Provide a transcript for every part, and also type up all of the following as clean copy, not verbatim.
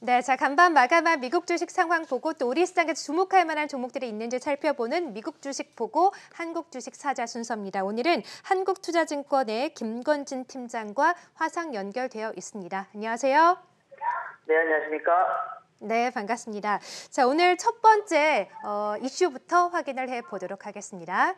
네, 자, 간밤 마감한 미국 주식 상황 보고 또 우리 시장에서 주목할 만한 종목들이 있는지 살펴보는 미국 주식 보고 한국 주식 사자 순서입니다. 오늘은 한국투자증권의 김건진 팀장과 화상 연결되어 있습니다. 안녕하세요. 네, 안녕하십니까? 네, 반갑습니다. 자, 오늘 첫 번째 이슈부터 확인을 해보도록 하겠습니다.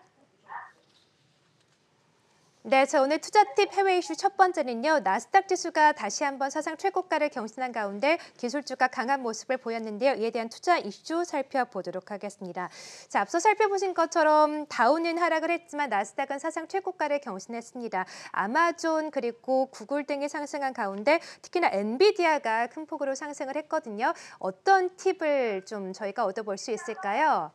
네, 자, 오늘 투자팁 해외 이슈 첫 번째는요. 나스닥 지수가 다시 한번 사상 최고가를 경신한 가운데 기술주가 강한 모습을 보였는데요. 이에 대한 투자 이슈 살펴보도록 하겠습니다. 자, 앞서 살펴보신 것처럼 다우는 하락을 했지만 나스닥은 사상 최고가를 경신했습니다. 아마존 그리고 구글 등이 상승한 가운데 특히나 엔비디아가 큰 폭으로 상승을 했거든요. 어떤 팁을 좀 저희가 얻어볼 수 있을까요?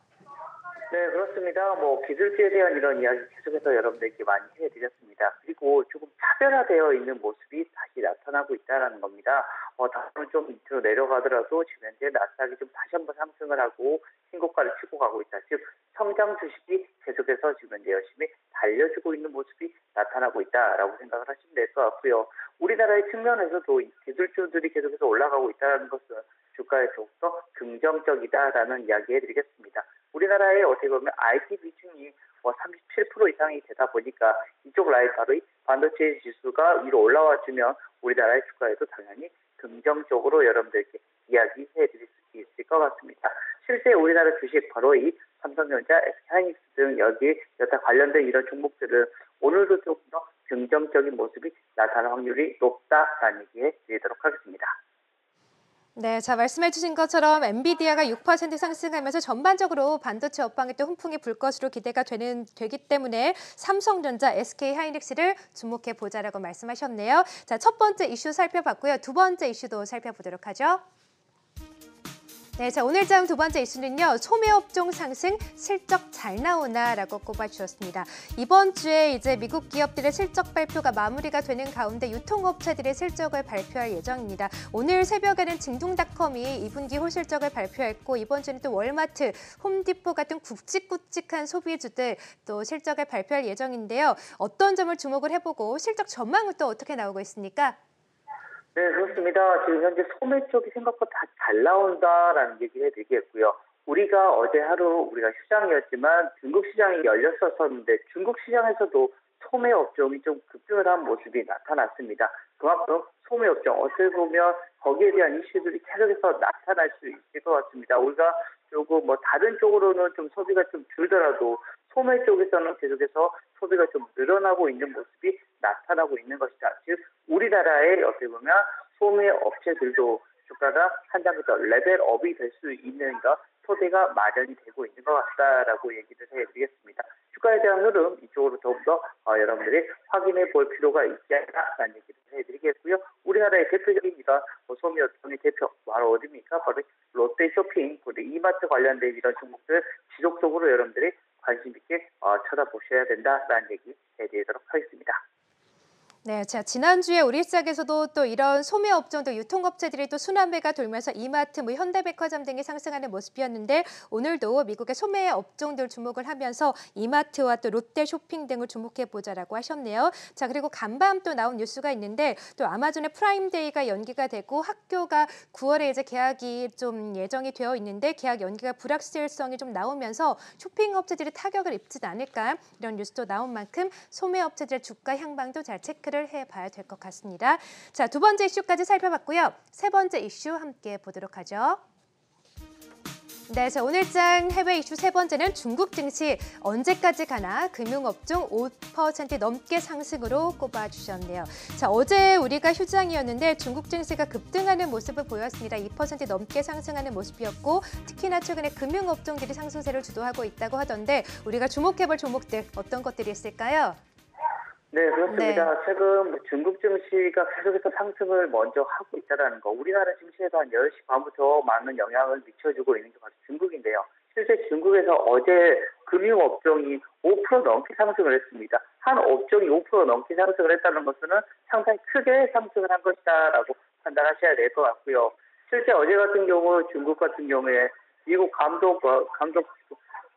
네, 그렇습니다. 기술주에 대한 이런 이야기 계속해서 여러분들께 많이 해드렸습니다. 그리고 조금 차별화되어 있는 모습이 다시 나타나고 있다는 겁니다. 다음은 좀 밑으로 내려가더라도 지금 현재 나스닥이 좀 다시 한번 상승을 하고 신고가를 치고 가고 있다. 즉, 성장 주식이 계속해서 지금 현재 열심히 달려주고 있는 모습이 나타나고 있다라고 생각을 하시면 될 것 같고요. 우리나라의 측면에서도 이 기술주들이 계속해서 올라가고 있다는 것은 주가에 조금 더 긍정적이다라는 이야기 해드리겠습니다. 우리나라의 어떻게 보면 IT 비중이 37% 이상이 되다 보니까 이쪽 라인 바로 이 반도체 지수가 위로 올라와주면 우리나라의 주가에도 당연히 긍정적으로 여러분들께 이야기해 드릴 수 있을 것 같습니다. 실제 우리나라 주식 바로 이 삼성전자, SK하이닉스 등 여기 여타 관련된 이런 종목들은 오늘도 조금 더 긍정적인 모습이 나타날 확률이 높다라는 얘기해 드리도록 하겠습니다. 네, 자, 말씀해 주신 것처럼 엔비디아가 6% 상승하면서 전반적으로 반도체 업황에 또 훈풍이 불 것으로 기대가 되기 때문에 삼성전자, SK하이닉스를 주목해 보자라고 말씀하셨네요. 자, 첫 번째 이슈 살펴봤고요. 두 번째 이슈도 살펴보도록 하죠. 네, 자, 오늘 장 두 번째 이슈는요. 소매업종 상승 실적 잘 나오나라고 꼽아주셨습니다. 이번 주에 이제 미국 기업들의 실적 발표가 마무리가 되는 가운데 유통업체들의 실적을 발표할 예정입니다. 오늘 새벽에는 징동닷컴이 2분기 홀실적을 발표했고 이번 주는 또 월마트, 홈디포 같은 굵직굵직한 소비주들 또 실적을 발표할 예정인데요. 어떤 점을 주목을 해보고 실적 전망은 또 어떻게 나오고 있습니까? 네, 그렇습니다. 지금 현재 소매 쪽이 생각보다 잘 나온다라는 얘기를 해드리겠고요. 우리가 어제 하루 우리가 시장이었지만 중국 시장이 열렸었는데 중국 시장에서도 소매 업종이 좀 급등을 한 모습이 나타났습니다. 그만큼 소매 업종 어떻게 보면 거기에 대한 이슈들이 계속해서 나타날 수 있을 것 같습니다. 우리가 조금 다른 쪽으로는 좀 소비가 좀 줄더라도 소매 쪽에서는 계속해서 소비가 좀 늘어나고 있는 모습이 나타나고 있는 것이다. 즉 우리나라의 어떻게 보면 소매 업체들도 주가가 한 단계 더 레벨업이 될 수 있는 토대가 마련이 되고 있는 것 같다라고 얘기를 해드리겠습니다. 주가에 대한 흐름 이쪽으로 조금 더 여러분들이 확인해 볼 필요가 있지 않나라는 얘기를 해드리겠고요. 우리나라의 대표적인 소매 업종의 대표 바로 어디입니까? 바로 롯데쇼핑, 그리고 이마트 관련된 이런 종목들 지속적으로 여러분들이 관심 있게 쳐다보셔야 된다라는 얘기 해드리도록 하겠습니다. 네, 자, 지난주에 우리 시장에서도 또 이런 소매 업종도 유통업체들이 또 순환매가 돌면서 이마트, 현대백화점 등이 상승하는 모습이었는데 오늘도 미국의 소매 업종들 주목을 하면서 이마트와 또 롯데쇼핑 등을 주목해 보자라고 하셨네요. 자, 그리고 간밤 또 나온 뉴스가 있는데 또 아마존의 프라임데이가 연기가 되고 학교가 9월에 이제 개학이 좀 예정이 되어 있는데 개학 연기가 불확실성이 좀 나오면서 쇼핑업체들이 타격을 입지 않을까 이런 뉴스도 나온 만큼 소매업체들의 주가 향방도 잘 체크를 해봐야 될 것 같습니다. 자, 두 번째 이슈까지 살펴봤고요. 세 번째 이슈 함께 보도록 하죠. 네, 자, 오늘 장 해외 이슈 세 번째는 중국 증시 언제까지 가나 금융업종 5% 넘게 상승으로 꼽아주셨네요. 자, 어제 우리가 휴장이었는데 중국 증시가 급등하는 모습을 보였습니다. 2% 넘게 상승하는 모습이었고 특히나 최근에 금융업종들이 상승세를 주도하고 있다고 하던데 우리가 주목해볼 종목들 어떤 것들이 있을까요? 네, 그렇습니다. 네. 최근 중국 증시가 계속해서 상승을 먼저 하고 있다는 거. 우리나라 증시에도 한 10시 반부터 많은 영향을 미쳐주고 있는 게 바로 중국인데요. 실제 중국에서 어제 금융업종이 5% 넘게 상승을 했습니다. 한 업종이 5% 넘게 상승을 했다는 것은 상당히 크게 상승을 한 것이다라고 판단하셔야 될 것 같고요. 실제 어제 같은 경우 중국 같은 경우에 미국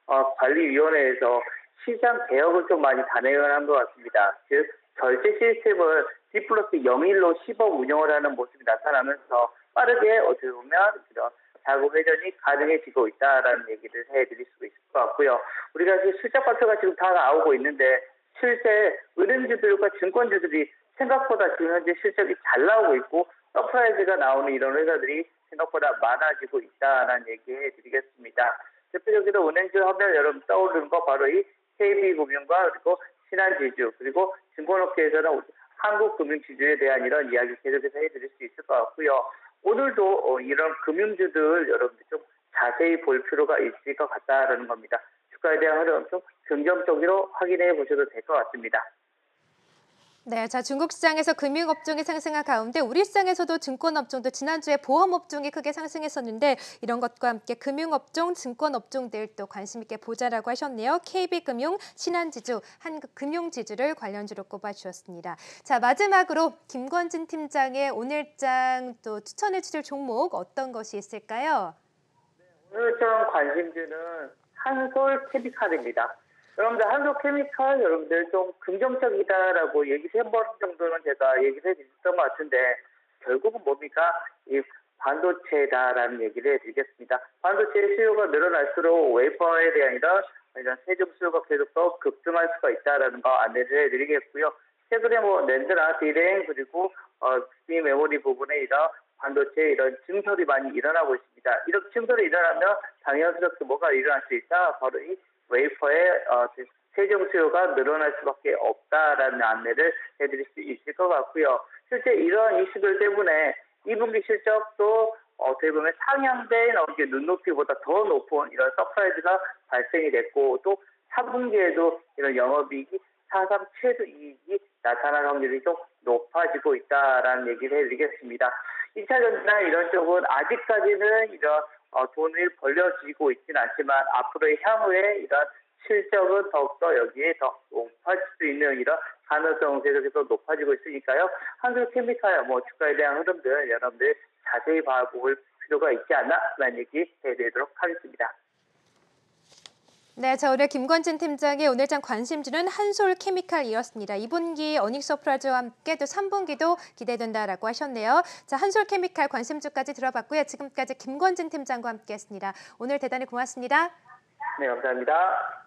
감독관리위원회에서 시장 개혁을 좀 많이 단행을 한 것 같습니다. 즉 결제 시스템을 D+0일로 10억 운영을 하는 모습이 나타나면서 빠르게 어떻게 보면 이런 자금 회전이 가능해지고 있다라는 얘기를 해드릴 수 있을 것 같고요. 우리가 지금 실적 발표가 지금 다 나오고 있는데 실제 은행주들과 증권주들이 생각보다 지금 현재 실적이 잘 나오고 있고 서프라이즈가 나오는 이런 회사들이 생각보다 많아지고 있다라는 얘기 해드리겠습니다. 대표적으로 은행주 하면 여러분 떠오르는 거 바로 이 KB금융과 그리고 신한지주 그리고 증권업계에서는 한국금융지주에 대한 이런 이야기 계속해서 해드릴 수 있을 것 같고요. 오늘도 이런 금융주들 여러분들 좀 자세히 볼 필요가 있을 것 같다라는 겁니다. 주가에 대한 흐름 좀 긍정적으로 확인해 보셔도 될 것 같습니다. 네, 자, 중국 시장에서 금융업종이 상승한 가운데 우리 시장에서도 증권업종도 지난주에 보험업종이 크게 상승했었는데 이런 것과 함께 금융업종, 증권업종들 또 관심 있게 보자라고 하셨네요. KB금융, 신한지주, 한국금융지주를 관련주로 꼽아주셨습니다. 자, 마지막으로 김건진 팀장의 오늘장 또 추천해 주실 종목 어떤 것이 있을까요? 오늘 좀 관심주는 한솔케미칼입니다. 여러분들 한솔케미칼 여러분들 좀 긍정적이다라고 얘기 3번 정도는 제가 얘기를 해드렸던 것 같은데 결국은 뭡니까? 이 반도체다라는 얘기를 해드리겠습니다. 반도체 수요가 늘어날수록 웨이퍼에 대한 이런 세종 수요가 계속 더 급등할 수가 있다라는 거 안내를 해드리겠고요. 최근에 뭐 낸드나 디램 그리고 이 메모리 부분에 이런 반도체 이런 증설이 많이 일어나고 있습니다. 이렇게 증설이 일어나면 당연스럽게 뭐가 일어날 수 있다? 바로 이 웨이퍼의 세정 수요가 늘어날 수밖에 없다라는 안내를 해드릴 수 있을 것 같고요. 실제 이러한 이슈들 때문에 2분기 실적도 어떻게 보면 상향된 눈높이보다 더 높은 이런 서프라이즈가 발생이 됐고 또 3분기에도 이런 영업이익이 사상 최대 이익이 나타날 확률이 좀 높아지고 있다라는 얘기를 해드리겠습니다. 2차 전지나 이런 쪽은 아직까지는 이런 돈을 벌려지고 있지는 않지만 앞으로의 향후에 이런 실적은 더욱더 여기에 더 높아질 수 있는 이런 가능성은 계속해서 높아지고 있으니까요. 한솔케미칼 주가에 대한 흐름들 여러분들 자세히 봐볼 필요가 있지 않나라는 얘기 해드리도록 하겠습니다. 네, 자, 오늘 김건진 팀장의 오늘장 관심주는 한솔케미칼이었습니다. 2분기 어닝 서프라이즈와 함께 또 3분기도 기대된다라고 하셨네요. 자, 한솔케미칼 관심주까지 들어봤고요. 지금까지 김건진 팀장과 함께했습니다. 오늘 대단히 고맙습니다. 네, 감사합니다.